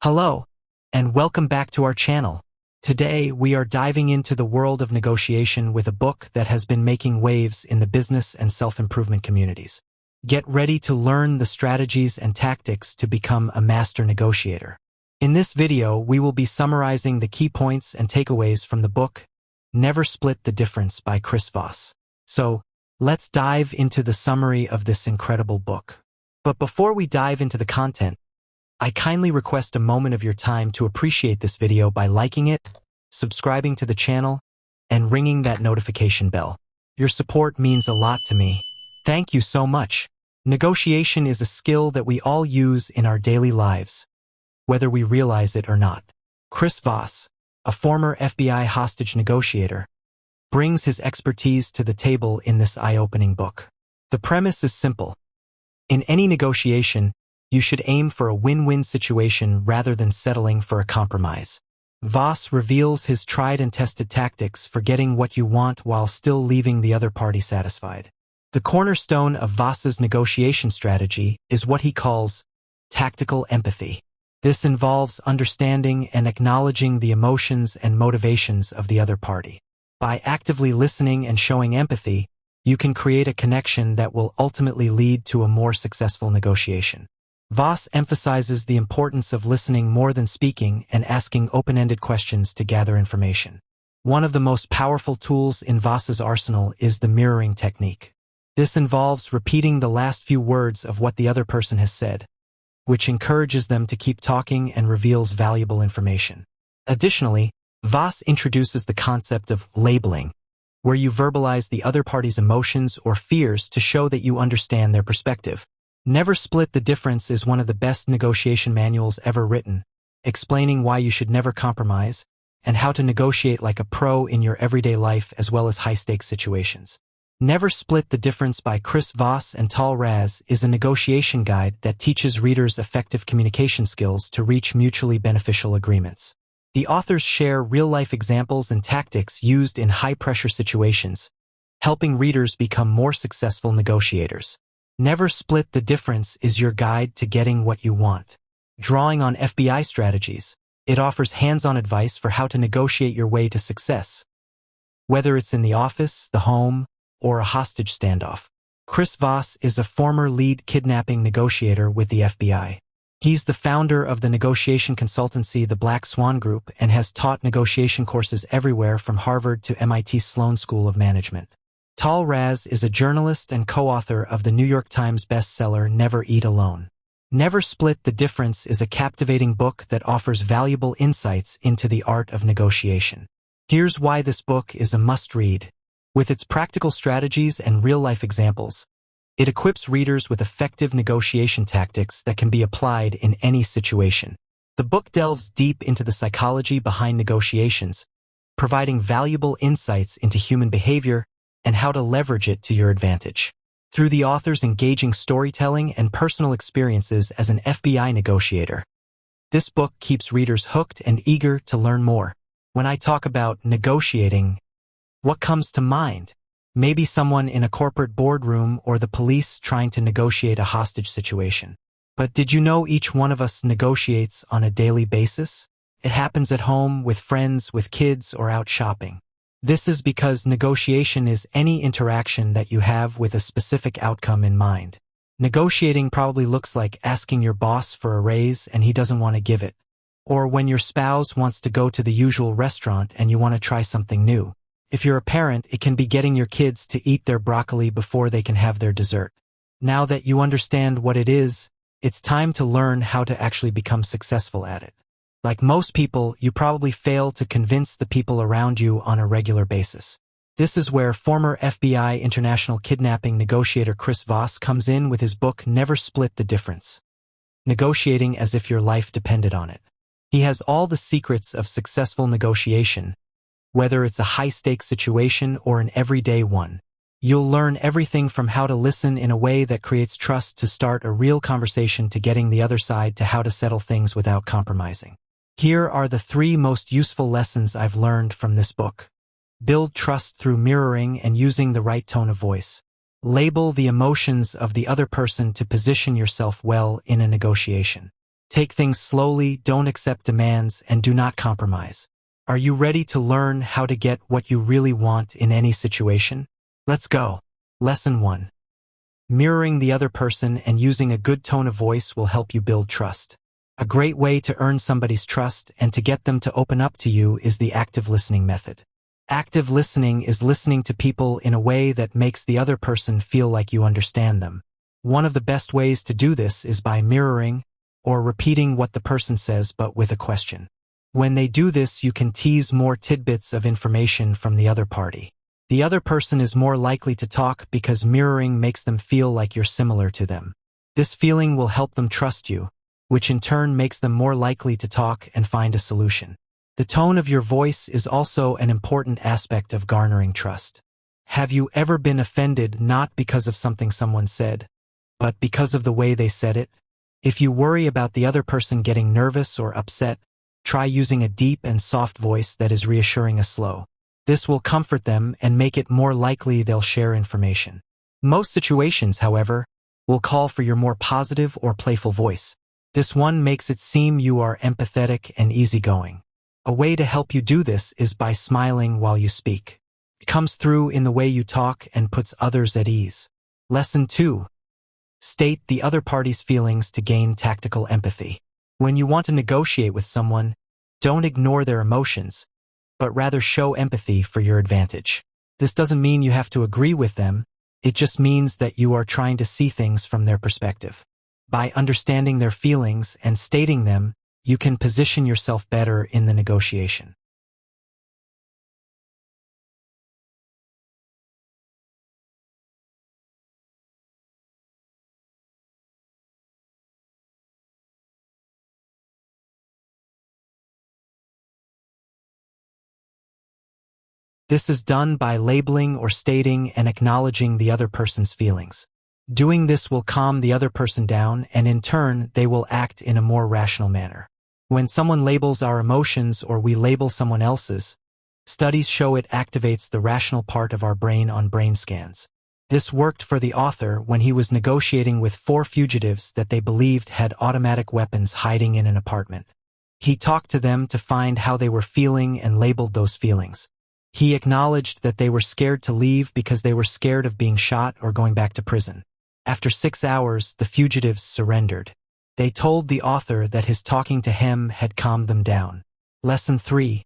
Hello, and welcome back to our channel. Today, we are diving into the world of negotiation with a book that has been making waves in the business and self-improvement communities. Get ready to learn the strategies and tactics to become a master negotiator. In this video, we will be summarizing the key points and takeaways from the book, Never Split the Difference by Chris Voss. So, let's dive into the summary of this incredible book. But before we dive into the content, I kindly request a moment of your time to appreciate this video by liking it, subscribing to the channel, and ringing that notification bell. Your support means a lot to me. Thank you so much. Negotiation is a skill that we all use in our daily lives, whether we realize it or not. Chris Voss, a former FBI hostage negotiator, brings his expertise to the table in this eye-opening book. The premise is simple. In any negotiation, you should aim for a win-win situation rather than settling for a compromise. Voss reveals his tried and tested tactics for getting what you want while still leaving the other party satisfied. The cornerstone of Voss's negotiation strategy is what he calls tactical empathy. This involves understanding and acknowledging the emotions and motivations of the other party. By actively listening and showing empathy, you can create a connection that will ultimately lead to a more successful negotiation. Voss emphasizes the importance of listening more than speaking and asking open-ended questions to gather information. One of the most powerful tools in Voss's arsenal is the mirroring technique. This involves repeating the last few words of what the other person has said, which encourages them to keep talking and reveals valuable information. Additionally, Voss introduces the concept of labeling, where you verbalize the other party's emotions or fears to show that you understand their perspective. Never Split the Difference is one of the best negotiation manuals ever written, explaining why you should never compromise and how to negotiate like a pro in your everyday life as well as high-stakes situations. Never Split the Difference by Chris Voss and Tal Raz is a negotiation guide that teaches readers effective communication skills to reach mutually beneficial agreements. The authors share real-life examples and tactics used in high-pressure situations, helping readers become more successful negotiators. Never Split the Difference is your guide to getting what you want. Drawing on FBI strategies, it offers hands-on advice for how to negotiate your way to success. Whether it's in the office, the home, or a hostage standoff, Chris Voss is a former lead kidnapping negotiator with the FBI. He's the founder of the negotiation consultancy The Black Swan Group and has taught negotiation courses everywhere from Harvard to MIT Sloan School of Management. Tal Raz is a journalist and co-author of the New York Times bestseller Never Eat Alone. Never Split the Difference is a captivating book that offers valuable insights into the art of negotiation. Here's why this book is a must-read. With its practical strategies and real-life examples, it equips readers with effective negotiation tactics that can be applied in any situation. The book delves deep into the psychology behind negotiations, providing valuable insights into human behavior and how to leverage it to your advantage. Through the author's engaging storytelling and personal experiences as an FBI negotiator, this book keeps readers hooked and eager to learn more. When I talk about negotiating, what comes to mind? Maybe someone in a corporate boardroom or the police trying to negotiate a hostage situation. But did you know each one of us negotiates on a daily basis? It happens at home, with friends, with kids, or out shopping. This is because negotiation is any interaction that you have with a specific outcome in mind. Negotiating probably looks like asking your boss for a raise and he doesn't want to give it. Or when your spouse wants to go to the usual restaurant and you want to try something new. If you're a parent, it can be getting your kids to eat their broccoli before they can have their dessert. Now that you understand what it is, it's time to learn how to actually become successful at it. Like most people, you probably fail to convince the people around you on a regular basis. This is where former FBI international kidnapping negotiator Chris Voss comes in with his book Never Split the Difference. Negotiating as if your life depended on it. He has all the secrets of successful negotiation, whether it's a high-stakes situation or an everyday one. You'll learn everything from how to listen in a way that creates trust to start a real conversation to getting the other side to how to settle things without compromising. Here are the 3 most useful lessons I've learned from this book. Build trust through mirroring and using the right tone of voice. Label the emotions of the other person to position yourself well in a negotiation. Take things slowly, don't accept demands, and do not compromise. Are you ready to learn how to get what you really want in any situation? Let's go. Lesson 1. Mirroring the other person and using a good tone of voice will help you build trust. A great way to earn somebody's trust and to get them to open up to you is the active listening method. Active listening is listening to people in a way that makes the other person feel like you understand them. One of the best ways to do this is by mirroring or repeating what the person says but with a question. When they do this, you can tease more tidbits of information from the other party. The other person is more likely to talk because mirroring makes them feel like you're similar to them. This feeling will help them trust you, which in turn makes them more likely to talk and find a solution. The tone of your voice is also an important aspect of garnering trust. Have you ever been offended not because of something someone said, but because of the way they said it? If you worry about the other person getting nervous or upset, try using a deep and soft voice that is reassuring and slow. This will comfort them and make it more likely they'll share information. Most situations, however, will call for your more positive or playful voice. This one makes it seem you are empathetic and easygoing. A way to help you do this is by smiling while you speak. It comes through in the way you talk and puts others at ease. Lesson 2. State the other party's feelings to gain tactical empathy. When you want to negotiate with someone, don't ignore their emotions, but rather show empathy for your advantage. This doesn't mean you have to agree with them, it just means that you are trying to see things from their perspective. By understanding their feelings and stating them, you can position yourself better in the negotiation. This is done by labeling or stating and acknowledging the other person's feelings. Doing this will calm the other person down, and in turn, they will act in a more rational manner. When someone labels our emotions or we label someone else's, studies show it activates the rational part of our brain on brain scans. This worked for the author when he was negotiating with 4 fugitives that they believed had automatic weapons hiding in an apartment. He talked to them to find how they were feeling and labeled those feelings. He acknowledged that they were scared to leave because they were scared of being shot or going back to prison. After 6 hours, the fugitives surrendered. They told the author that his talking to him had calmed them down. Lesson 3.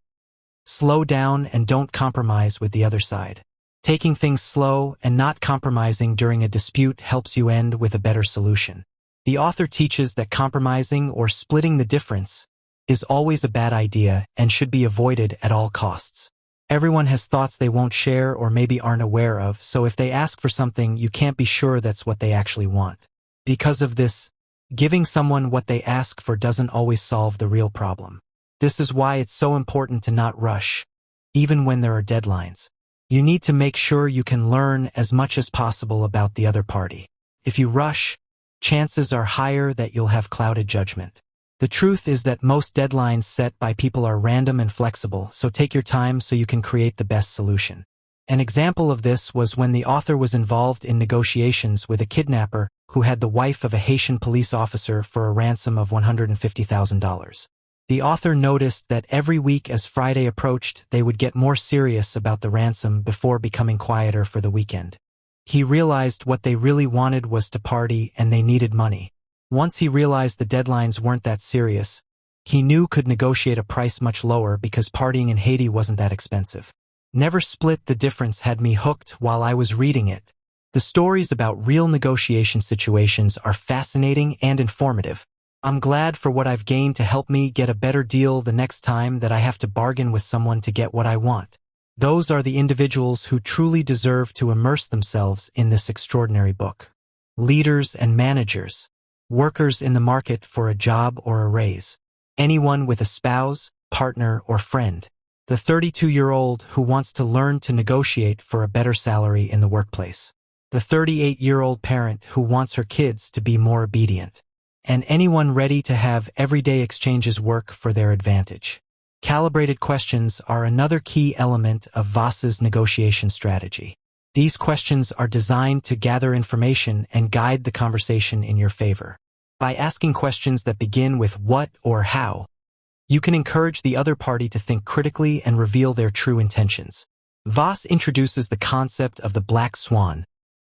Slow down and don't compromise with the other side. Taking things slow and not compromising during a dispute helps you end with a better solution. The author teaches that compromising or splitting the difference is always a bad idea and should be avoided at all costs. Everyone has thoughts they won't share or maybe aren't aware of, so if they ask for something, you can't be sure that's what they actually want. Because of this, giving someone what they ask for doesn't always solve the real problem. This is why it's so important to not rush, even when there are deadlines. You need to make sure you can learn as much as possible about the other party. If you rush, chances are higher that you'll have clouded judgment. The truth is that most deadlines set by people are random and flexible, so take your time so you can create the best solution. An example of this was when the author was involved in negotiations with a kidnapper who had the wife of a Haitian police officer for a ransom of $150,000. The author noticed that every week as Friday approached, they would get more serious about the ransom before becoming quieter for the weekend. He realized what they really wanted was to party and they needed money. Once he realized the deadlines weren't that serious, he knew could negotiate a price much lower because partying in Haiti wasn't that expensive. Never Split the Difference had me hooked while I was reading it. The stories about real negotiation situations are fascinating and informative. I'm glad for what I've gained to help me get a better deal the next time that I have to bargain with someone to get what I want. Those are the individuals who truly deserve to immerse themselves in this extraordinary book. Leaders and managers. Workers in the market for a job or a raise. Anyone with a spouse, partner, or friend. The 32-year-old who wants to learn to negotiate for a better salary in the workplace. The 38-year-old parent who wants her kids to be more obedient. And anyone ready to have everyday exchanges work for their advantage. Calibrated questions are another key element of Voss's negotiation strategy. These questions are designed to gather information and guide the conversation in your favor. By asking questions that begin with what or how, you can encourage the other party to think critically and reveal their true intentions. Voss introduces the concept of the black swan,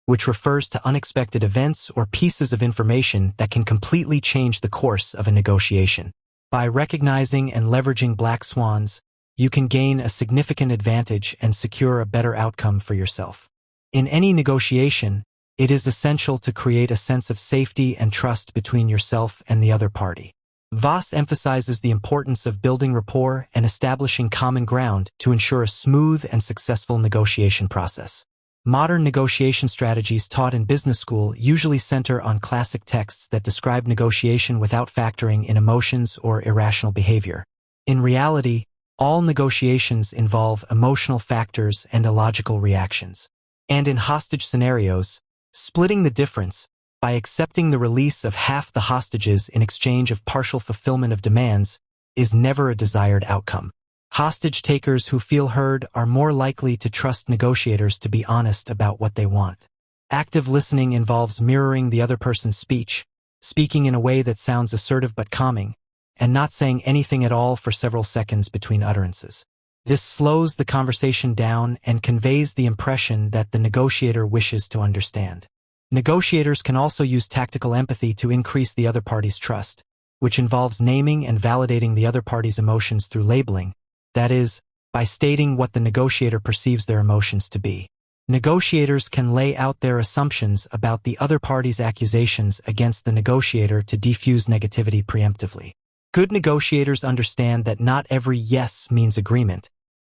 which refers to unexpected events or pieces of information that can completely change the course of a negotiation. By recognizing and leveraging black swans, you can gain a significant advantage and secure a better outcome for yourself. In any negotiation, it is essential to create a sense of safety and trust between yourself and the other party. Voss emphasizes the importance of building rapport and establishing common ground to ensure a smooth and successful negotiation process. Modern negotiation strategies taught in business school usually center on classic texts that describe negotiation without factoring in emotions or irrational behavior. In reality, all negotiations involve emotional factors and illogical reactions. And in hostage scenarios, splitting the difference by accepting the release of half the hostages in exchange of partial fulfillment of demands is never a desired outcome. Hostage takers who feel heard are more likely to trust negotiators to be honest about what they want. Active listening involves mirroring the other person's speech, speaking in a way that sounds assertive but calming, and not saying anything at all for several seconds between utterances. This slows the conversation down and conveys the impression that the negotiator wishes to understand. Negotiators can also use tactical empathy to increase the other party's trust, which involves naming and validating the other party's emotions through labeling, that is, by stating what the negotiator perceives their emotions to be. Negotiators can lay out their assumptions about the other party's accusations against the negotiator to defuse negativity preemptively. Good negotiators understand that not every yes means agreement,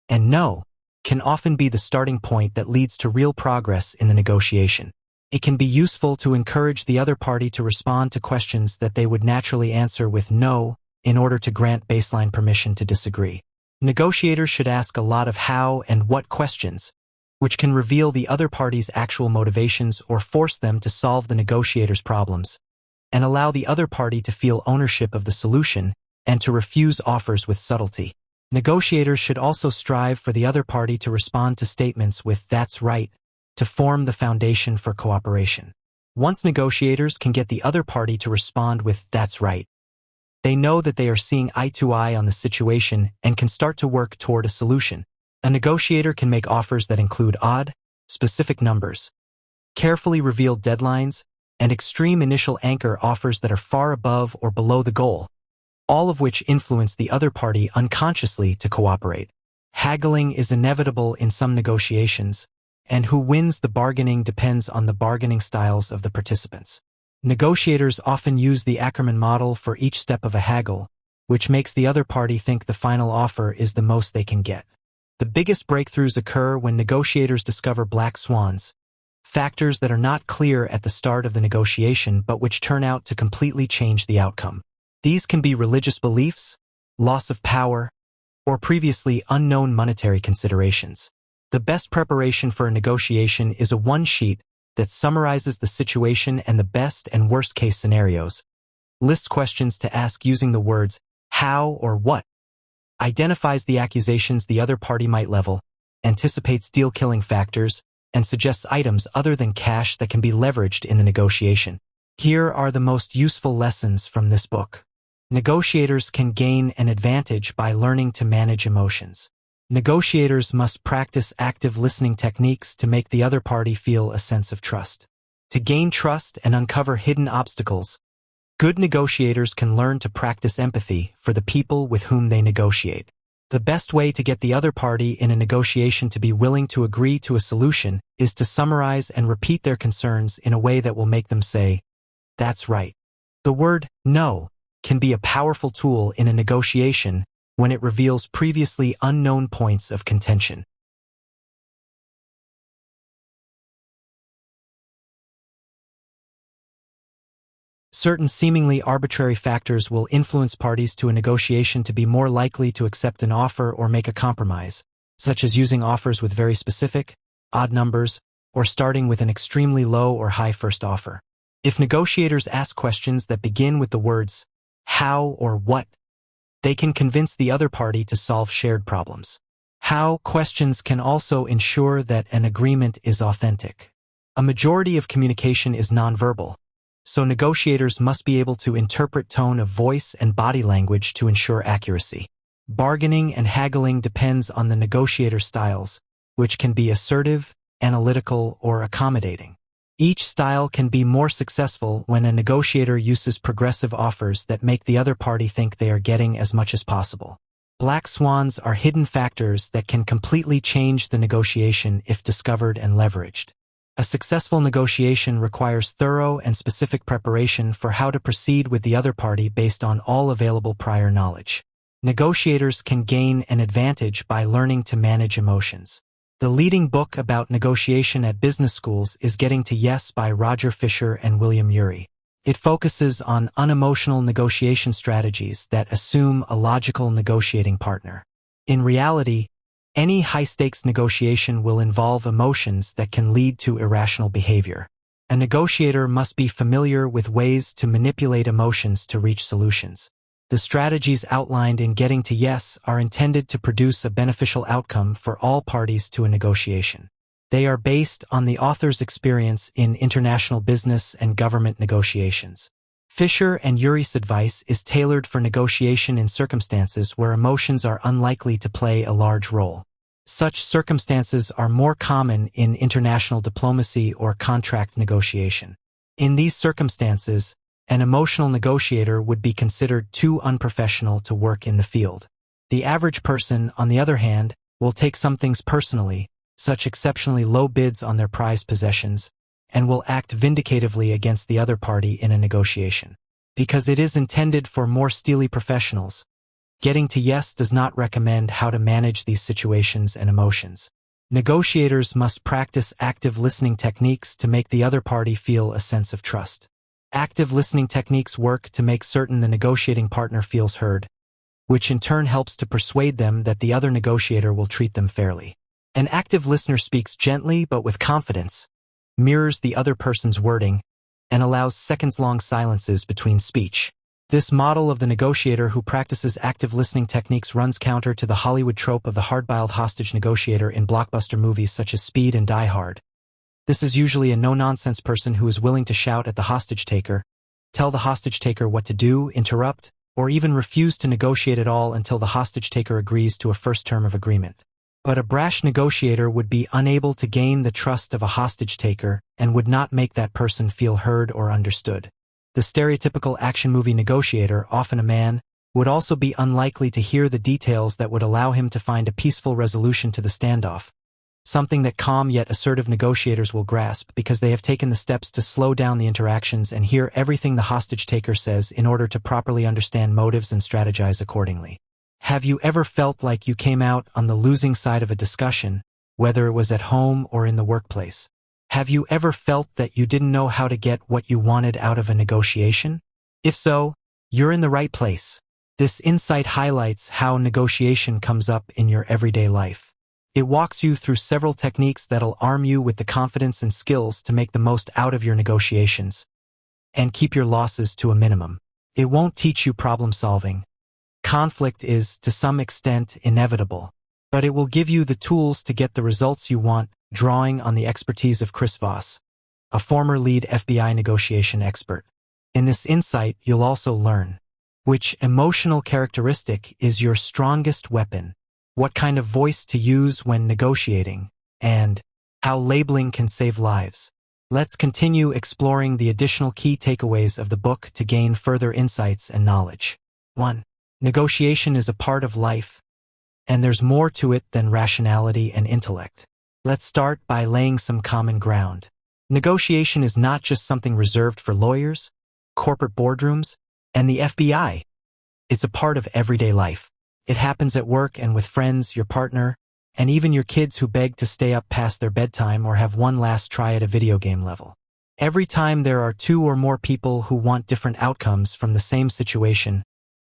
and no can often be the starting point that leads to real progress in the negotiation. It can be useful to encourage the other party to respond to questions that they would naturally answer with no in order to grant baseline permission to disagree. Negotiators should ask a lot of how and what questions, which can reveal the other party's actual motivations or force them to solve the negotiator's problems, and allow the other party to feel ownership of the solution and to refuse offers with subtlety. Negotiators should also strive for the other party to respond to statements with "that's right" to form the foundation for cooperation. Once negotiators can get the other party to respond with "that's right," they know that they are seeing eye to eye on the situation and can start to work toward a solution. A negotiator can make offers that include odd, specific numbers, carefully revealed deadlines, and extreme initial anchor offers that are far above or below the goal, all of which influence the other party unconsciously to cooperate. Haggling is inevitable in some negotiations, and who wins the bargaining depends on the bargaining styles of the participants. Negotiators often use the Ackerman model for each step of a haggle, which makes the other party think the final offer is the most they can get. The biggest breakthroughs occur when negotiators discover black swans, factors that are not clear at the start of the negotiation but which turn out to completely change the outcome. These can be religious beliefs, loss of power, or previously unknown monetary considerations. The best preparation for a negotiation is a one-sheet that summarizes the situation and the best and worst case scenarios, lists questions to ask using the words how or what, identifies the accusations the other party might level, anticipates deal-killing factors, and suggests items other than cash that can be leveraged in the negotiation. Here are the most useful lessons from this book. Negotiators can gain an advantage by learning to manage emotions. Negotiators must practice active listening techniques to make the other party feel a sense of trust. To gain trust and uncover hidden obstacles, good negotiators can learn to practice empathy for the people with whom they negotiate. The best way to get the other party in a negotiation to be willing to agree to a solution is to summarize and repeat their concerns in a way that will make them say, "That's right." The word "no" can be a powerful tool in a negotiation when it reveals previously unknown points of contention. Certain seemingly arbitrary factors will influence parties to a negotiation to be more likely to accept an offer or make a compromise, such as using offers with very specific, odd numbers, or starting with an extremely low or high first offer. If negotiators ask questions that begin with the words how or what, they can convince the other party to solve shared problems. How questions can also ensure that an agreement is authentic. A majority of communication is nonverbal, so negotiators must be able to interpret tone of voice and body language to ensure accuracy. Bargaining and haggling depends on the negotiator styles, which can be assertive, analytical, or accommodating. Each style can be more successful when a negotiator uses progressive offers that make the other party think they are getting as much as possible. Black swans are hidden factors that can completely change the negotiation if discovered and leveraged. A successful negotiation requires thorough and specific preparation for how to proceed with the other party based on all available prior knowledge. Negotiators can gain an advantage by learning to manage emotions. The leading book about negotiation at business schools is Getting to Yes by Roger Fisher and William Ury. It focuses on unemotional negotiation strategies that assume a logical negotiating partner. In reality, any high-stakes negotiation will involve emotions that can lead to irrational behavior. A negotiator must be familiar with ways to manipulate emotions to reach solutions. The strategies outlined in Getting to Yes are intended to produce a beneficial outcome for all parties to a negotiation. They are based on the author's experience in international business and government negotiations. Fisher and Ury's advice is tailored for negotiation in circumstances where emotions are unlikely to play a large role. Such circumstances are more common in international diplomacy or contract negotiation. In these circumstances, an emotional negotiator would be considered too unprofessional to work in the field. The average person, on the other hand, will take some things personally, such exceptionally low bids on their prized possessions, and will act vindicatively against the other party in a negotiation. Because it is intended for more steely professionals, Getting to Yes does not recommend how to manage these situations and emotions. Negotiators must practice active listening techniques to make the other party feel a sense of trust. Active listening techniques work to make certain the negotiating partner feels heard, which in turn helps to persuade them that the other negotiator will treat them fairly. An active listener speaks gently but with confidence, mirrors the other person's wording, and allows seconds-long silences between speech. This model of the negotiator who practices active listening techniques runs counter to the Hollywood trope of the hard-boiled hostage negotiator in blockbuster movies such as Speed and Die Hard. This is usually a no-nonsense person who is willing to shout at the hostage-taker, tell the hostage-taker what to do, interrupt, or even refuse to negotiate at all until the hostage-taker agrees to a first term of agreement. But a brash negotiator would be unable to gain the trust of a hostage-taker and would not make that person feel heard or understood. The stereotypical action movie negotiator, often a man, would also be unlikely to hear the details that would allow him to find a peaceful resolution to the standoff, something that calm yet assertive negotiators will grasp because they have taken the steps to slow down the interactions and hear everything the hostage-taker says in order to properly understand motives and strategize accordingly. Have you ever felt like you came out on the losing side of a discussion, whether it was at home or in the workplace? Have you ever felt that you didn't know how to get what you wanted out of a negotiation? If so, you're in the right place. This insight highlights how negotiation comes up in your everyday life. It walks you through several techniques that'll arm you with the confidence and skills to make the most out of your negotiations and keep your losses to a minimum. It won't teach you problem solving. Conflict is, to some extent, inevitable, but it will give you the tools to get the results you want, drawing on the expertise of Chris Voss, a former lead FBI negotiation expert. In this insight, you'll also learn which emotional characteristic is your strongest weapon, what kind of voice to use when negotiating, and how labeling can save lives. Let's continue exploring the additional key takeaways of the book to gain further insights and knowledge. 1. Negotiation is a part of life, and there's more to it than rationality and intellect. Let's start by laying some common ground. Negotiation is not just something reserved for lawyers, corporate boardrooms, and the FBI. It's a part of everyday life. It happens at work and with friends, your partner, and even your kids who beg to stay up past their bedtime or have one last try at a video game level. Every time there are two or more people who want different outcomes from the same situation,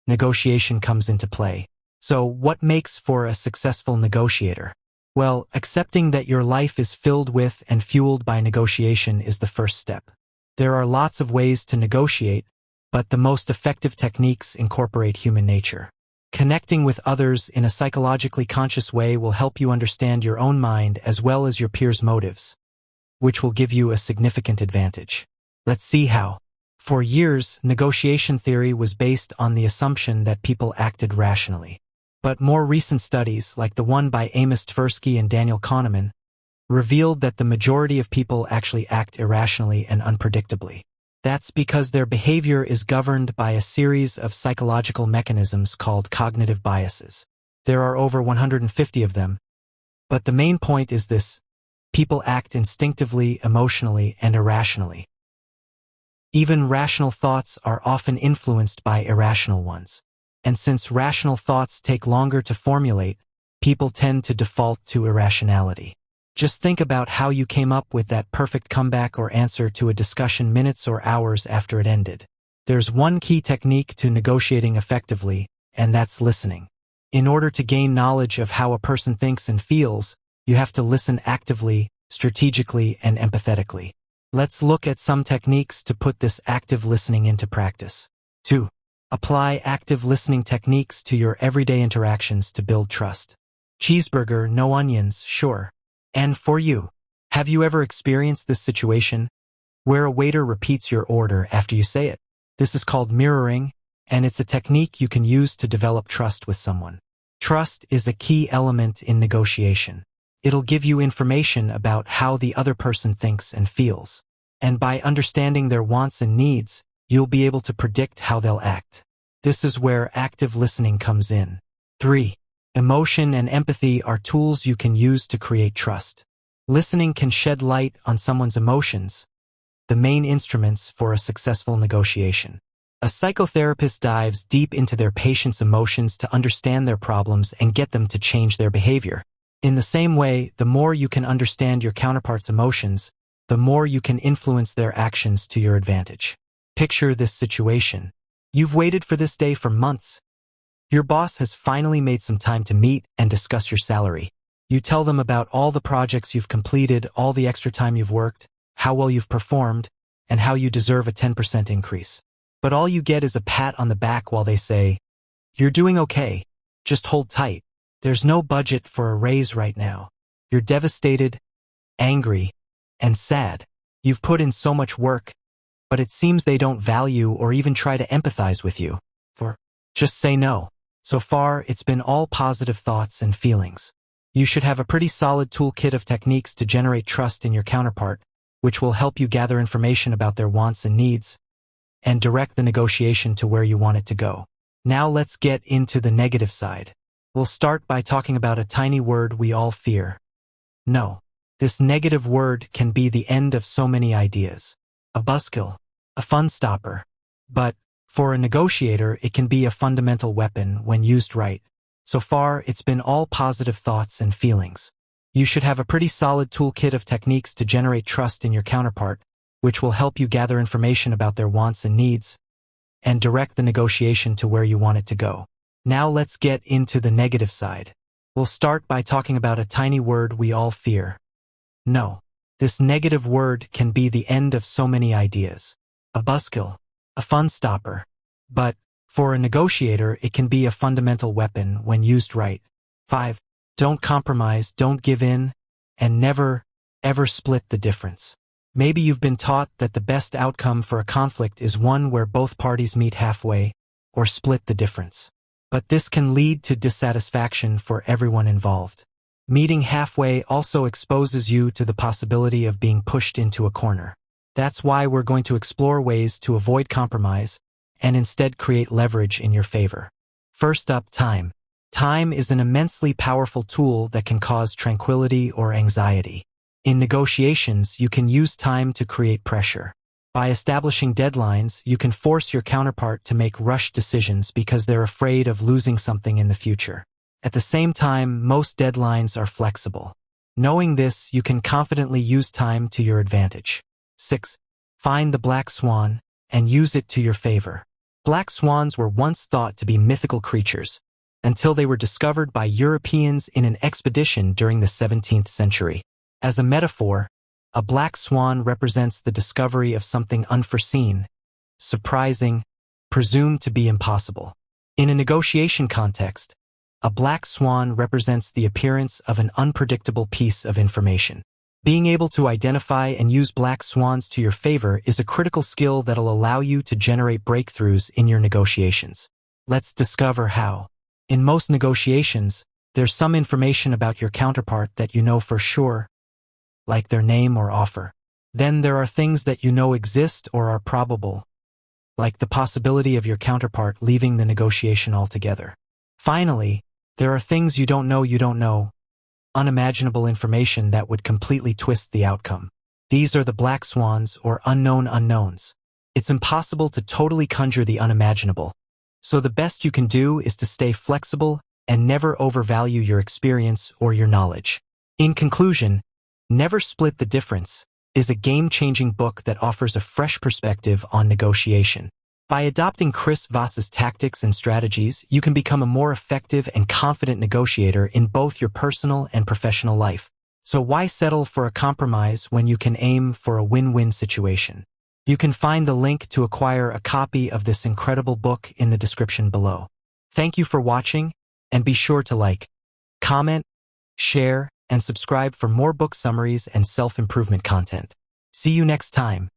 negotiation comes into play. So what makes for a successful negotiator? Well, accepting that your life is filled with and fueled by negotiation is the first step. There are lots of ways to negotiate, but the most effective techniques incorporate human nature. Connecting with others in a psychologically conscious way will help you understand your own mind as well as your peers' motives, which will give you a significant advantage. Let's see how. For years, negotiation theory was based on the assumption that people acted rationally. But more recent studies, like the one by Amos Tversky and Daniel Kahneman, revealed that the majority of people actually act irrationally and unpredictably. That's because their behavior is governed by a series of psychological mechanisms called cognitive biases. There are over 150 of them. But the main point is this: people act instinctively, emotionally, and irrationally. Even rational thoughts are often influenced by irrational ones. And since rational thoughts take longer to formulate, people tend to default to irrationality. Just think about how you came up with that perfect comeback or answer to a discussion minutes or hours after it ended. There's one key technique to negotiating effectively, and that's listening. In order to gain knowledge of how a person thinks and feels, you have to listen actively, strategically, and empathetically. Let's look at some techniques to put this active listening into practice. 2. Apply active listening techniques to your everyday interactions to build trust. Cheeseburger, no onions, sure. And for you, have you ever experienced this situation where a waiter repeats your order after you say it? This is called mirroring, and it's a technique you can use to develop trust with someone. Trust is a key element in negotiation. It'll give you information about how the other person thinks and feels. And by understanding their wants and needs, you'll be able to predict how they'll act. This is where active listening comes in. 3. Emotion and empathy are tools you can use to create trust. Listening can shed light on someone's emotions, the main instruments for a successful negotiation. A psychotherapist dives deep into their patient's emotions to understand their problems and get them to change their behavior. In the same way, the more you can understand your counterpart's emotions, the more you can influence their actions to your advantage. Picture this situation. You've waited for this day for months. Your boss has finally made some time to meet and discuss your salary. You tell them about all the projects you've completed, all the extra time you've worked, how well you've performed, and how you deserve a 10% increase. But all you get is a pat on the back while they say, "You're doing okay. Just hold tight. There's no budget for a raise right now." You're devastated, angry, and sad. You've put in so much work, but it seems they don't value or even try to empathize with you. Just say no. So far, it's been all positive thoughts and feelings. You should have a pretty solid toolkit of techniques to generate trust in your counterpart, which will help you gather information about their wants and needs and direct the negotiation to where you want it to go. Now let's get into the negative side. We'll start by talking about a tiny word we all fear: no. This negative word can be the end of so many ideas. A buzzkill, a fun stopper. But for a negotiator, it can be a fundamental weapon when used right. So far, it's been all positive thoughts and feelings. You should have a pretty solid toolkit of techniques to generate trust in your counterpart, which will help you gather information about their wants and needs and direct the negotiation to where you want it to go. Now let's get into the negative side. We'll start by talking about a tiny word we all fear: no. This negative word can be the end of so many ideas. A buzzkill, a fun stopper. But for a negotiator, it can be a fundamental weapon when used right. 5. Don't compromise, don't give in, and never, ever split the difference. Maybe you've been taught that the best outcome for a conflict is one where both parties meet halfway or split the difference. But this can lead to dissatisfaction for everyone involved. Meeting halfway also exposes you to the possibility of being pushed into a corner. That's why we're going to explore ways to avoid compromise and instead create leverage in your favor. First up, time. Time is an immensely powerful tool that can cause tranquility or anxiety. In negotiations, you can use time to create pressure. By establishing deadlines, you can force your counterpart to make rushed decisions because they're afraid of losing something in the future. At the same time, most deadlines are flexible. Knowing this, you can confidently use time to your advantage. 6. Find the black swan and use it to your favor. Black swans were once thought to be mythical creatures until they were discovered by Europeans in an expedition during the 17th century. As a metaphor, a black swan represents the discovery of something unforeseen, surprising, presumed to be impossible. In a negotiation context, a black swan represents the appearance of an unpredictable piece of information. Being able to identify and use black swans to your favor is a critical skill that'll allow you to generate breakthroughs in your negotiations. Let's discover how. In most negotiations, there's some information about your counterpart that you know for sure, like their name or offer. Then there are things that you know exist or are probable, like the possibility of your counterpart leaving the negotiation altogether. Finally, there are things you don't know, unimaginable information that would completely twist the outcome. These are the black swans or unknown unknowns. It's impossible to totally conjure the unimaginable, so the best you can do is to stay flexible and never overvalue your experience or your knowledge. In conclusion, Never Split the Difference is a game-changing book that offers a fresh perspective on negotiation. By adopting Chris Voss's tactics and strategies, you can become a more effective and confident negotiator in both your personal and professional life. So why settle for a compromise when you can aim for a win-win situation? You can find the link to acquire a copy of this incredible book in the description below. Thank you for watching, and be sure to like, comment, share, and subscribe for more book summaries and self-improvement content. See you next time.